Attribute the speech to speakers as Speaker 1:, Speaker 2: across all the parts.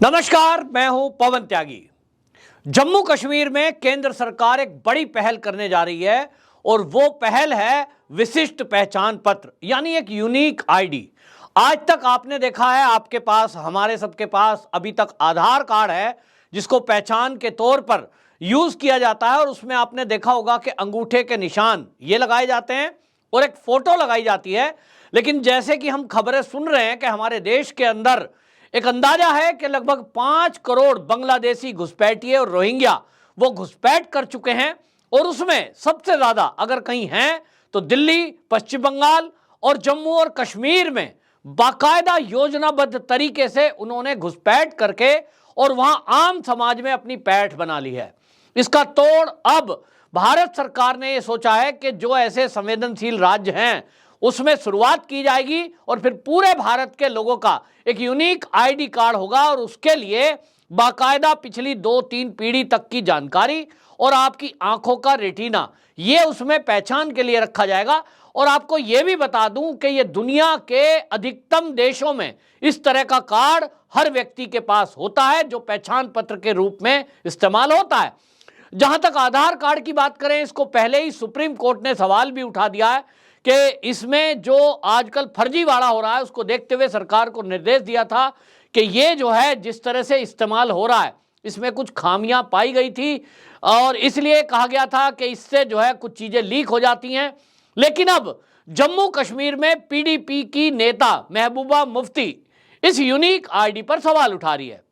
Speaker 1: नमस्कार, मैं हूं पवन त्यागी। जम्मू कश्मीर में केंद्र सरकार एक बड़ी पहल करने जा रही है और वो पहल है विशिष्ट पहचान पत्र, यानी एक यूनिक आईडी। आज तक आपने देखा है, आपके पास, हमारे सबके पास अभी तक आधार कार्ड है जिसको पहचान के तौर पर यूज किया जाता है और उसमें आपने देखा होगा कि अंगूठे के निशान ये लगाए जाते हैं और एक फोटो लगाई जाती है। लेकिन जैसे कि हम खबरें सुन रहे हैं कि हमारे देश के अंदर एक अंदाजा है कि लगभग 5 करोड़ बांग्लादेशी घुसपैठिए और रोहिंग्या वो घुसपैठ कर चुके हैं और उसमें सबसे ज्यादा अगर कहीं हैं तो दिल्ली, पश्चिम बंगाल और जम्मू और कश्मीर में बाकायदा योजनाबद्ध तरीके से उन्होंने घुसपैठ करके और वहां आम समाज में अपनी पैठ बना ली है। इसका तोड़ अब भारत सरकार ने यह सोचा है कि जो ऐसे संवेदनशील राज्य हैं उसमें शुरुआत की जाएगी और फिर पूरे भारत के लोगों का एक यूनिक आईडी कार्ड होगा और उसके लिए बाकायदा पिछली 2-3 पीढ़ी तक की जानकारी और आपकी आंखों का रेटिना ये उसमें पहचान के लिए रखा जाएगा। और आपको यह भी बता दूं कि ये दुनिया के अधिकतम देशों में इस तरह का कार्ड हर व्यक्ति के पास होता है जो पहचान पत्र के रूप में इस्तेमाल होता है। जहां तक आधार कार्ड की बात करें, इसको पहले ही सुप्रीम कोर्ट ने सवाल भी उठा दिया है कि इसमें जो आजकल फर्जीवाड़ा हो रहा है उसको देखते हुए सरकार को निर्देश दिया था कि ये जो है जिस तरह से इस्तेमाल हो रहा है इसमें कुछ खामियां पाई गई थी और इसलिए कहा गया था कि इससे जो है कुछ चीजें लीक हो जाती हैं। लेकिन अब जम्मू कश्मीर में पीडीपी की नेता महबूबा मुफ्ती इस यूनिक आईडी पर सवाल उठा रही है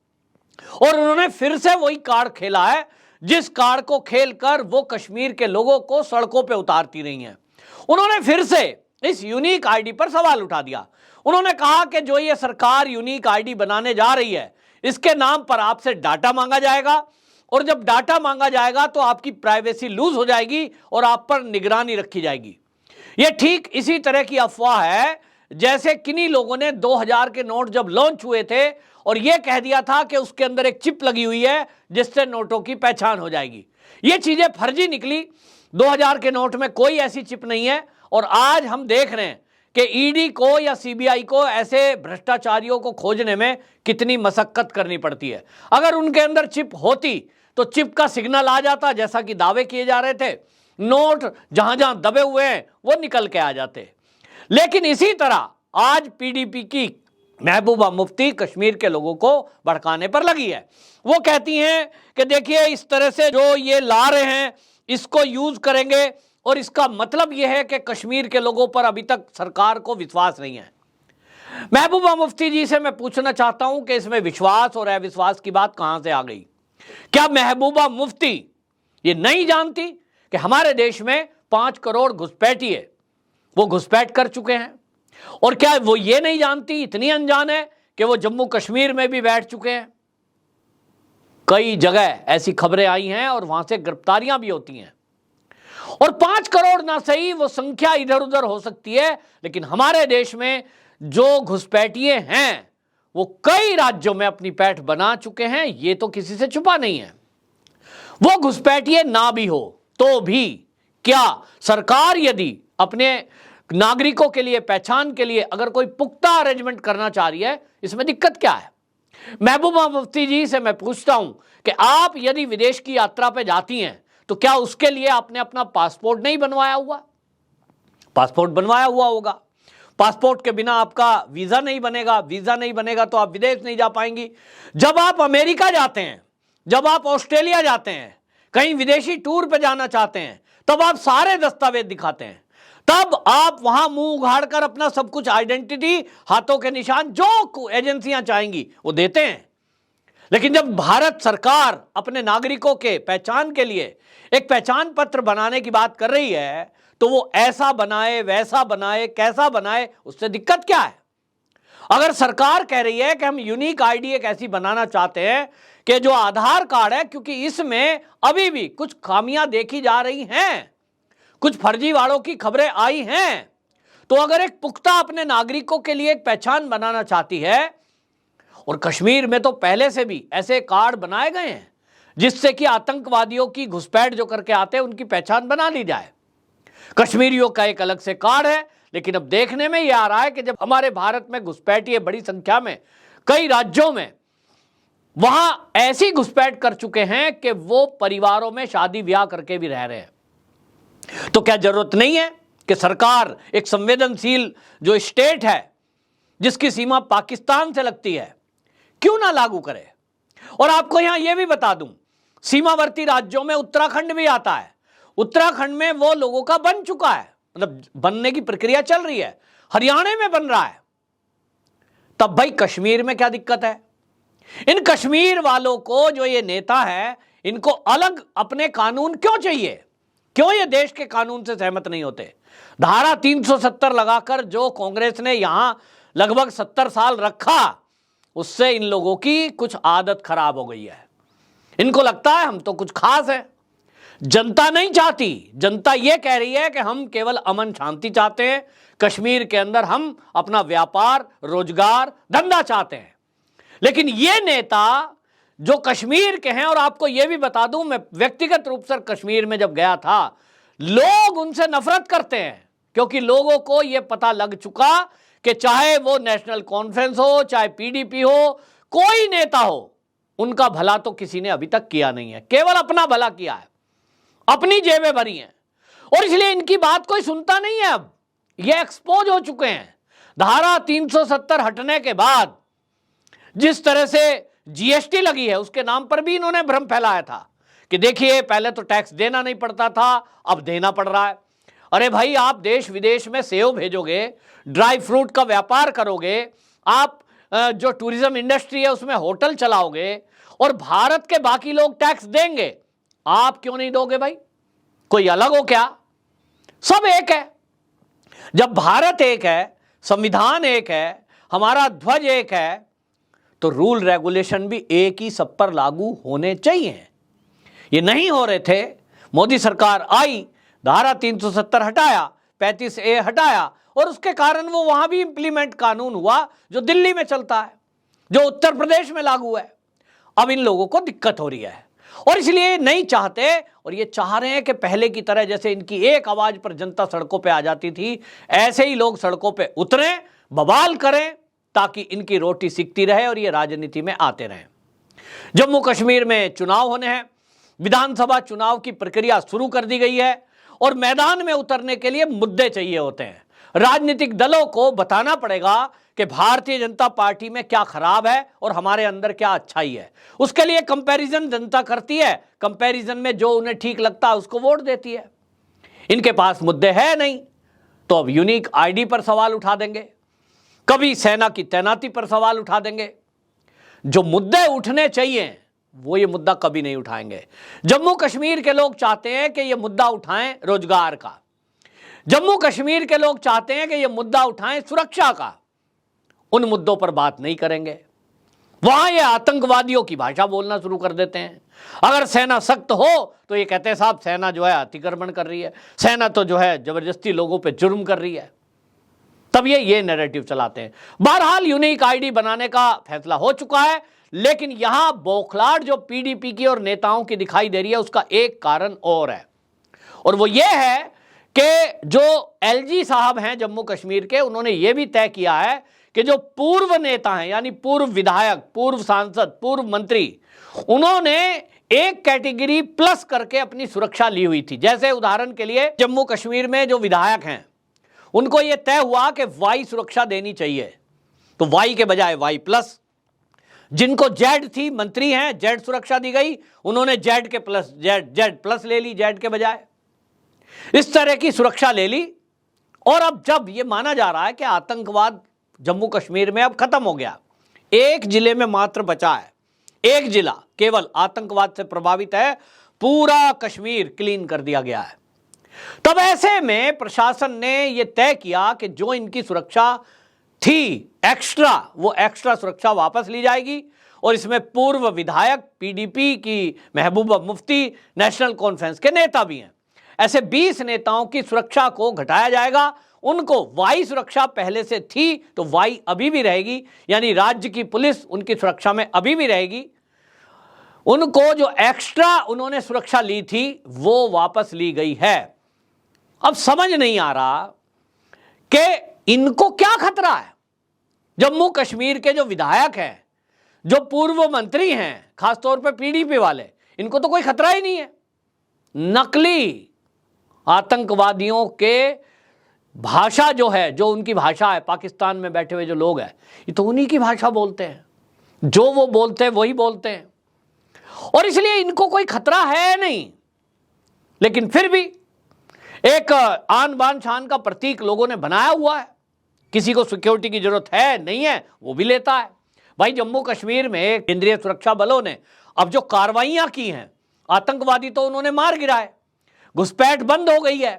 Speaker 1: और उन्होंने फिर से वही कार्ड खेला है जिस कार्ड को खेलकर वो कश्मीर के लोगों को सड़कों पर उतारती रही हैं। उन्होंने फिर से इस यूनिक आईडी पर सवाल उठा दिया। उन्होंने कहा कि जो ये सरकार यूनिक आईडी बनाने जा रही है इसके नाम पर आपसे डाटा मांगा जाएगा और जब डाटा मांगा जाएगा तो आपकी प्राइवेसी लूज हो जाएगी और आप पर निगरानी रखी जाएगी। ये ठीक इसी तरह की अफवाह है जैसे किन्हीं लोगों ने 2000 के नोट जब लॉन्च हुए थे और यह कह दिया था कि उसके अंदर एक चिप लगी हुई है जिससे नोटों की पहचान हो जाएगी। ये चीजें फर्जी निकली। 2000 के नोट में कोई ऐसी चिप नहीं है और आज हम देख रहे हैं कि ईडी को या सीबीआई को ऐसे भ्रष्टाचारियों को खोजने में कितनी मशक्कत करनी पड़ती है। अगर उनके अंदर चिप होती तो चिप का सिग्नल आ जाता, जैसा कि दावे किए जा रहे थे, नोट जहां जहां दबे हुए हैं वो निकल के आ जाते। लेकिन इसी तरह आज पीडीपी की महबूबा मुफ्ती कश्मीर के लोगों को भड़काने पर लगी है। वो कहती हैं कि देखिए इस तरह से जो ये ला रहे हैं इसको यूज करेंगे और इसका मतलब यह है कि कश्मीर के लोगों पर अभी तक सरकार को विश्वास नहीं है। महबूबा मुफ्ती जी से मैं पूछना चाहता हूं कि इसमें विश्वास और अविश्वास की बात कहां से आ गई? क्या महबूबा मुफ्ती ये नहीं जानती कि हमारे देश में 5 करोड़ घुसपैठिए वो घुसपैठ कर चुके हैं? और क्या वो ये नहीं जानती, इतनी अनजान है कि वो जम्मू कश्मीर में भी बैठ चुके हैं? कई जगह ऐसी खबरें आई हैं और वहां से गिरफ्तारियां भी होती हैं। और 5 करोड़ ना सही, वो संख्या इधर उधर हो सकती है, लेकिन हमारे देश में जो घुसपैठिए हैं वो कई राज्यों में अपनी पैठ बना चुके हैं। ये तो किसी से छुपा नहीं है। वो घुसपैठिए ना भी हो तो भी क्या सरकार यदि अपने नागरिकों के लिए, पहचान के लिए अगर कोई पुख्ता अरेंजमेंट करना चाह रही है, इसमें दिक्कत क्या है? महबूबा मुफ्ती जी से मैं पूछता हूं कि आप यदि विदेश की यात्रा पे जाती हैं तो क्या उसके लिए आपने अपना पासपोर्ट नहीं बनवाया हुआ? पासपोर्ट बनवाया हुआ होगा। पासपोर्ट के बिना आपका वीजा नहीं बनेगा, वीजा नहीं बनेगा तो आप विदेश नहीं जा पाएंगी। जब आप अमेरिका जाते हैं, जब आप ऑस्ट्रेलिया जाते हैं, कहीं विदेशी टूर पे जाना चाहते हैं, तब आप सारे दस्तावेज दिखाते हैं, तब आप वहां मुंह उघाड़कर अपना सब कुछ, आइडेंटिटी, हाथों के निशान, जो एजेंसियां चाहेंगी वो देते हैं। लेकिन जब भारत सरकार अपने नागरिकों के पहचान के लिए एक पहचान पत्र बनाने की बात कर रही है तो वो ऐसा बनाए, वैसा बनाए, कैसा बनाए, उससे दिक्कत क्या है? अगर सरकार कह रही है कि हम यूनिक आईडी एक ऐसी बनाना चाहते हैं कि जो आधार कार्ड है, क्योंकि इसमें अभी भी कुछ खामियां देखी जा रही हैं, कुछ फर्जीवाड़ों की खबरें आई हैं, तो अगर एक पुख्ता अपने नागरिकों के लिए एक पहचान बनाना चाहती है, और कश्मीर में तो पहले से भी ऐसे कार्ड बनाए गए हैं जिससे कि आतंकवादियों की घुसपैठ जो करके आते हैं उनकी पहचान बना ली जाए। कश्मीरियों का एक अलग से कार्ड है। लेकिन अब देखने में यह आ रहा है कि जब हमारे भारत में घुसपैठिए बड़ी संख्या में कई राज्यों में वहां ऐसी घुसपैठ कर चुके हैं कि वो परिवारों में शादी ब्याह करके भी रह रहे हैं। तो क्या जरूरत नहीं है कि सरकार एक संवेदनशील जो स्टेट है जिसकी सीमा पाकिस्तान से लगती है, क्यों ना लागू करे? और आपको यहां यह भी बता दूं, सीमावर्ती राज्यों में उत्तराखंड भी आता है। उत्तराखंड में वो लोगों का बन चुका है, मतलब बनने की प्रक्रिया चल रही है। हरियाणा में बन रहा है। तब भाई कश्मीर में क्या दिक्कत है? इन कश्मीर वालों को जो ये नेता है, इनको अलग अपने कानून क्यों चाहिए? क्यों ये देश के कानून से सहमत नहीं होते? धारा 370 लगाकर जो कांग्रेस ने यहां लगभग 70 साल रखा, उससे इन लोगों की कुछ आदत खराब हो गई है। इनको लगता है हम तो कुछ खास है। जनता नहीं चाहती। जनता यह कह रही है कि हम केवल अमन शांति चाहते हैं, कश्मीर के अंदर हम अपना व्यापार, रोजगार, धंधा चाहते हैं। लेकिन ये नेता जो कश्मीर के हैं, और आपको यह भी बता दूं, मैं व्यक्तिगत रूप से कश्मीर में जब गया था, लोग उनसे नफरत करते हैं, क्योंकि लोगों को यह पता लग चुका कि चाहे वो नेशनल कॉन्फ्रेंस हो, चाहे पीडीपी हो, कोई नेता हो, उनका भला तो किसी ने अभी तक किया नहीं है, केवल अपना भला किया है, अपनी जेबें भरी हैं। और इसलिए इनकी बात कोई सुनता नहीं है। अब ये एक्सपोज हो चुके हैं। धारा 370 हटने के बाद जिस तरह से जीएसटी लगी है, उसके नाम पर भी इन्होंने भ्रम फैलाया था कि देखिए पहले तो टैक्स देना नहीं पड़ता था, अब देना पड़ रहा है। अरे भाई, आप देश विदेश में सेव भेजोगे, ड्राई फ्रूट का व्यापार करोगे, आप जो टूरिज्म इंडस्ट्री है उसमें होटल चलाओगे, और भारत के बाकी लोग टैक्स देंगे, आप क्यों नहीं दोगे भाई? कोई अलग हो क्या? सब एक है। जब भारत एक है, संविधान एक है, हमारा ध्वज एक है, तो रूल रेगुलेशन भी एक ही सब पर लागू होने चाहिए। ये नहीं हो रहे थे। मोदी सरकार आई, धारा 370 हटाया, 35A हटाया, और उसके कारण वो वहां भी इंप्लीमेंट कानून हुआ जो दिल्ली में चलता है, जो उत्तर प्रदेश में लागू है। अब इन लोगों को दिक्कत हो रही है, और इसलिए नहीं चाहते, और ये चाह रहे हैं कि पहले की तरह जैसे इनकी एक आवाज पर जनता सड़कों पे आ जाती थी, ऐसे ही लोग सड़कों पे उतरें, बवाल करें, ताकि इनकी रोटी सिकती रहे और ये राजनीति में आते रहें। जम्मू कश्मीर में चुनाव होने हैं। विधानसभा चुनाव की प्रक्रिया शुरू कर दी गई है, और मैदान में उतरने के लिए मुद्दे चाहिए होते हैं। राजनीतिक दलों को बताना पड़ेगा कि भारतीय जनता पार्टी में क्या खराब है और हमारे अंदर क्या अच्छाई है। उसके लिए कंपैरिजन जनता करती है, कंपैरिजन में जो उन्हें ठीक लगता है उसको वोट देती है। इनके पास मुद्दे है नहीं, तो अब यूनिक आईडी पर सवाल उठा देंगे, कभी सेना की तैनाती पर सवाल उठा देंगे। जो मुद्दे उठने चाहिए वो ये मुद्दा कभी नहीं उठाएंगे। जम्मू कश्मीर के लोग चाहते हैं कि ये मुद्दा उठाएं रोजगार का। जम्मू कश्मीर के लोग चाहते हैं कि ये मुद्दा उठाएं सुरक्षा का। उन मुद्दों पर बात नहीं करेंगे। वहां ये आतंकवादियों की भाषा बोलना शुरू कर देते हैं। अगर सेना सख्त हो तो ये कहते हैं साहब सेना जो है अतिक्रमण कर रही है, सेना तो जो है जबरदस्ती लोगों पे जुर्म कर रही है। तब ये नैरेटिव चलाते हैं। बहरहाल यूनिक आईडी बनाने का फैसला हो चुका है, लेकिन यहां बौखलाहट जो पीडीपी की और नेताओं की दिखाई दे रही है, उसका एक कारण और है, और वो ये है कि जो एलजी साहब हैं जम्मू कश्मीर के, उन्होंने ये भी तय किया है कि जो पूर्व नेता हैं, यानी पूर्व विधायक, पूर्व सांसद, पूर्व मंत्री, उन्होंने एक कैटेगरी प्लस करके अपनी सुरक्षा ली हुई थी। जैसे उदाहरण के लिए जम्मू कश्मीर में जो विधायक हैं, उनको यह तय हुआ कि वाई सुरक्षा देनी चाहिए, तो वाई के बजाय वाई प्लस। जिनको जेड थी, मंत्री हैं, जेड सुरक्षा दी गई, उन्होंने जेड के प्लस, जेड प्लस ले ली, जेड के बजाय। इस तरह की सुरक्षा ले ली। और अब जब यह माना जा रहा है कि आतंकवाद जम्मू कश्मीर में अब खत्म हो गया, एक जिले में मात्र बचा है, एक जिला केवल आतंकवाद से प्रभावित है, पूरा कश्मीर क्लीन कर दिया गया है, तब ऐसे में प्रशासन ने यह तय किया कि जो इनकी सुरक्षा थी एक्स्ट्रा, वो एक्स्ट्रा सुरक्षा वापस ली जाएगी। और इसमें पूर्व विधायक, पीडीपी की महबूबा मुफ्ती, नेशनल कॉन्फ्रेंस के नेता भी हैं। ऐसे 20 नेताओं की सुरक्षा को घटाया जाएगा। उनको वाई सुरक्षा पहले से थी तो वाई अभी भी रहेगी, यानी राज्य की पुलिस उनकी सुरक्षा में अभी भी रहेगी। उनको जो एक्स्ट्रा उन्होंने सुरक्षा ली थी वो वापस ली गई है। अब समझ नहीं आ रहा कि इनको क्या खतरा है। जम्मू कश्मीर के जो विधायक हैं, जो पूर्व मंत्री हैं, खासतौर पर पीडीपी वाले, इनको तो कोई खतरा ही नहीं है। नकली आतंकवादियों के भाषा जो है, जो उनकी भाषा है, पाकिस्तान में बैठे हुए जो लोग हैं, ये तो उन्हीं की भाषा बोलते हैं, जो वो बोलते हैं वही बोलते हैं, और इसलिए इनको कोई खतरा है नहीं। लेकिन फिर भी एक आन बान शान का प्रतीक लोगों ने बनाया हुआ है। किसी को सिक्योरिटी की जरूरत है नहीं है, वो भी लेता है। भाई जम्मू कश्मीर में केंद्रीय सुरक्षा बलों ने अब जो कार्रवाइयां की हैं, आतंकवादी तो उन्होंने मार गिराए, घुसपैठ बंद हो गई है।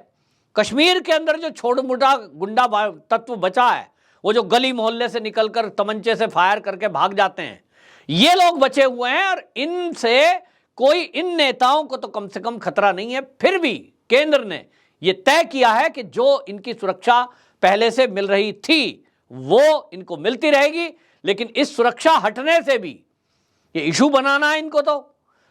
Speaker 1: कश्मीर के अंदर जो छोटा मोटा गुंडा तत्व बचा है, वो जो गली मोहल्ले से निकलकर तमंचे से फायर करके भाग जाते हैं, ये लोग बचे हुए हैं, और इनसे कोई, इन नेताओं को तो कम से कम खतरा नहीं है। फिर भी केंद्र ने ये तय किया है कि जो इनकी सुरक्षा पहले से मिल रही थी वो इनको मिलती रहेगी, लेकिन इस सुरक्षा हटने से भी ये इशू बनाना है इनको,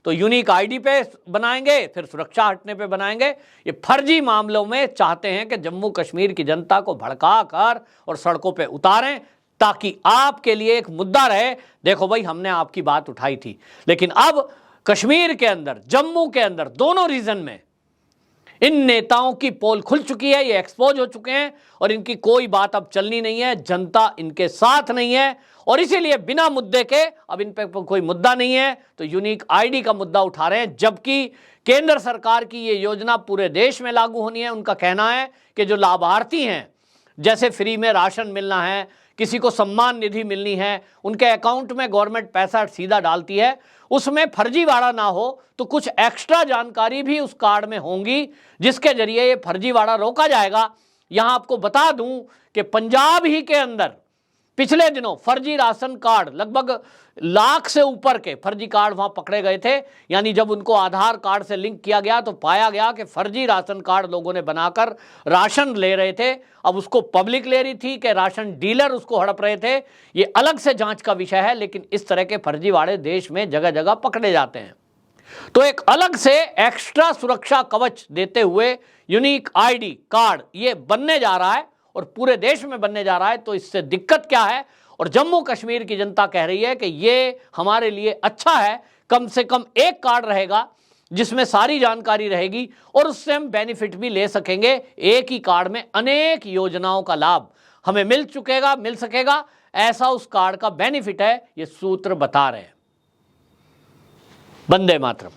Speaker 1: तो यूनिक आईडी पे बनाएंगे, फिर सुरक्षा हटने पे बनाएंगे। ये फर्जी मामलों में चाहते हैं कि जम्मू कश्मीर की जनता को भड़का कर और सड़कों पे उतारें, ताकि आपके लिए एक मुद्दा रहे, देखो भाई हमने आपकी बात उठाई थी। लेकिन अब कश्मीर के अंदर, जम्मू के अंदर, दोनों रीजन में इन नेताओं की पोल खुल चुकी है, ये एक्सपोज हो चुके हैं, और इनकी कोई बात अब चलनी नहीं है। जनता इनके साथ नहीं है, और इसीलिए बिना मुद्दे के, अब इन पे कोई मुद्दा नहीं है तो यूनिक आईडी का मुद्दा उठा रहे हैं। जबकि केंद्र सरकार की ये योजना पूरे देश में लागू होनी है। उनका कहना है कि जो लाभार्थी हैं, जैसे फ्री में राशन मिलना है, किसी को सम्मान निधि मिलनी है, उनके अकाउंट में गवर्नमेंट पैसा सीधा डालती है, उसमें फर्जीवाड़ा ना हो, तो कुछ एक्स्ट्रा जानकारी भी उस कार्ड में होंगी, जिसके जरिए ये फर्जीवाड़ा रोका जाएगा। यहां आपको बता दूं कि पंजाब ही के अंदर पिछले दिनों फर्जी राशन कार्ड, लगभग लाख से ऊपर के फर्जी कार्ड वहां पकड़े गए थे। यानी जब उनको आधार कार्ड से लिंक किया गया तो पाया गया कि फर्जी राशन कार्ड लोगों ने बनाकर राशन ले रहे थे। अब उसको पब्लिक ले रही थी कि राशन डीलर उसको हड़प रहे थे, ये अलग से जांच का विषय है। लेकिन इस तरह के फर्जीवाड़े देश में जगह जगह पकड़े जाते हैं। तो एक अलग से एक्स्ट्रा सुरक्षा कवच देते हुए यूनिक आईडी कार्ड ये बनने जा रहा है, और पूरे देश में बनने जा रहा है। तो इससे दिक्कत क्या है, और जम्मू कश्मीर की जनता कह रही है कि ये हमारे लिए अच्छा है, कम से कम एक कार्ड रहेगा जिसमें सारी जानकारी रहेगी, और उससे हम बेनिफिट भी ले सकेंगे। एक ही कार्ड में अनेक योजनाओं का लाभ हमें मिल सकेगा, ऐसा उस कार्ड का बेनिफिट है, ये सूत्र बता रहे हैं। वंदे मातरम।